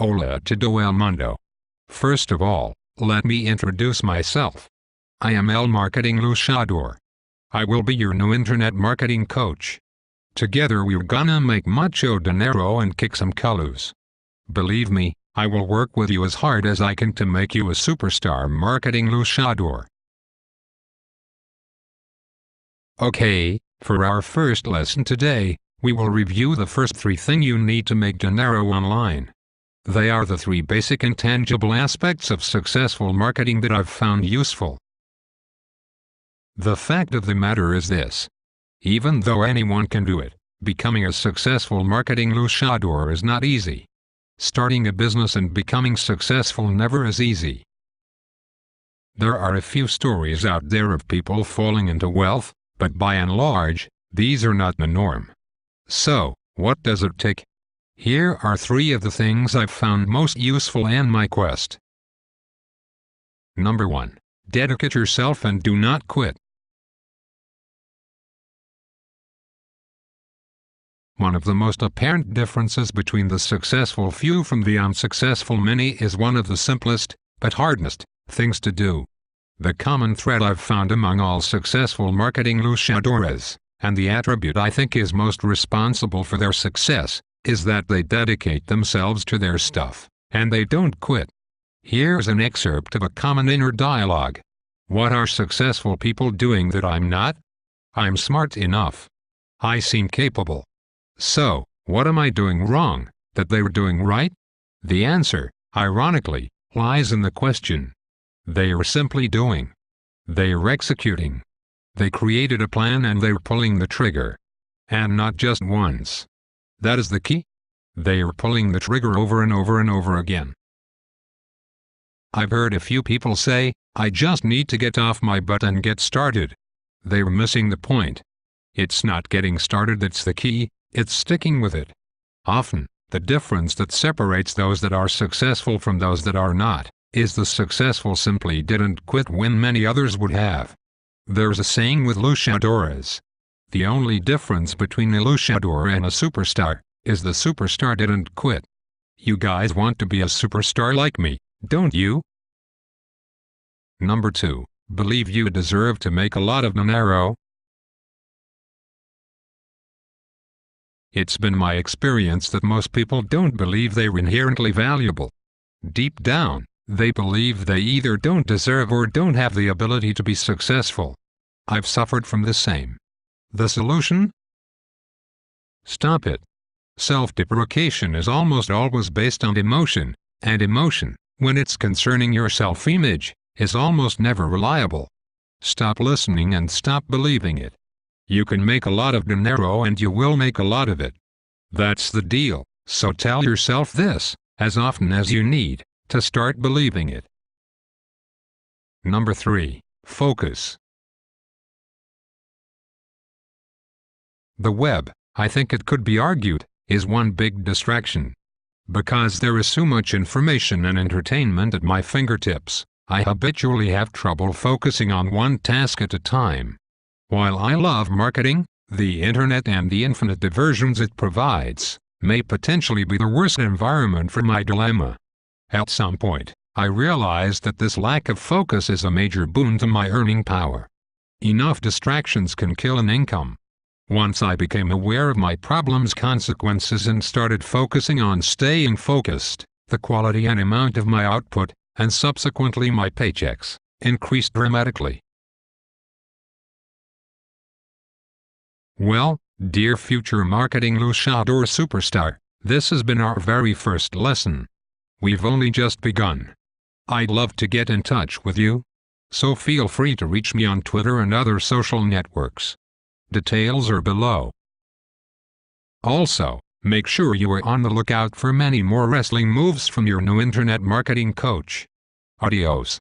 Hola, todo mundo. First of all, let me introduce myself. I am El Marketing Luchador. I will be your new internet marketing coach. Together we're gonna make mucho dinero and kick some culos. Believe me, I will work with you as hard as I can to make you a superstar marketing luchador. Okay, for our first lesson today, we will review the first 3 things you need to make dinero online. They are the 3 basic and tangible aspects of successful marketing that I've found useful. The fact of the matter is this. Even though anyone can do it, becoming a successful marketing luchador is not easy. Starting a business and becoming successful never is easy. There are a few stories out there of people falling into wealth, but by and large, these are not the norm. So, what does it take? Here are 3 of the things I've found most useful in my quest. Number 1. Dedicate yourself and do not quit. One of the most apparent differences between the successful few from the unsuccessful many is one of the simplest, but hardest, things to do. The common thread I've found among all successful marketing luchadores, and the attribute I think is most responsible for their success, is that they dedicate themselves to their stuff, and they don't quit. Here's an excerpt of a common inner dialogue. What are successful people doing that I'm not? I'm smart enough. I seem capable. So, what am I doing wrong, that they're doing right? The answer, ironically, lies in the question. They are simply doing. They are executing. They created a plan and they're pulling the trigger. And not just once. That is the key. They are pulling the trigger over and over and over again. I've heard a few people say, I just need to get off my butt and get started. They're missing the point. It's not getting started that's the key. It's sticking with it. Often, the difference that separates those that are successful from those that are not, is the successful simply didn't quit when many others would have. There's a saying with luchadores. The only difference between a luchador and a superstar, is the superstar didn't quit. You guys want to be a superstar like me, don't you? Number 2, believe you deserve to make a lot of dinero. It's been my experience that most people don't believe they're inherently valuable. Deep down, they believe they either don't deserve or don't have the ability to be successful. I've suffered from the same. The solution? Stop it. Self-deprecation is almost always based on emotion, and emotion, when it's concerning your self-image, is almost never reliable. Stop listening and stop believing it. You can make a lot of dinero and you will make a lot of it. That's the deal, so tell yourself this, as often as you need, to start believing it. Number 3, focus. The web, I think it could be argued, is one big distraction. Because there is so much information and entertainment at my fingertips, I habitually have trouble focusing on one task at a time. While I love marketing, the internet and the infinite diversions it provides, may potentially be the worst environment for my dilemma. At some point, I realized that this lack of focus is a major boon to my earning power. Enough distractions can kill an income. Once I became aware of my problem's consequences and started focusing on staying focused, the quality and amount of my output, and subsequently my paychecks, increased dramatically. Well, dear future marketing luchador superstar, this has been our very first lesson. We've only just begun. I'd love to get in touch with you. So feel free to reach me on Twitter and other social networks. Details are below. Also, make sure you are on the lookout for many more wrestling moves from your new internet marketing coach. Adios.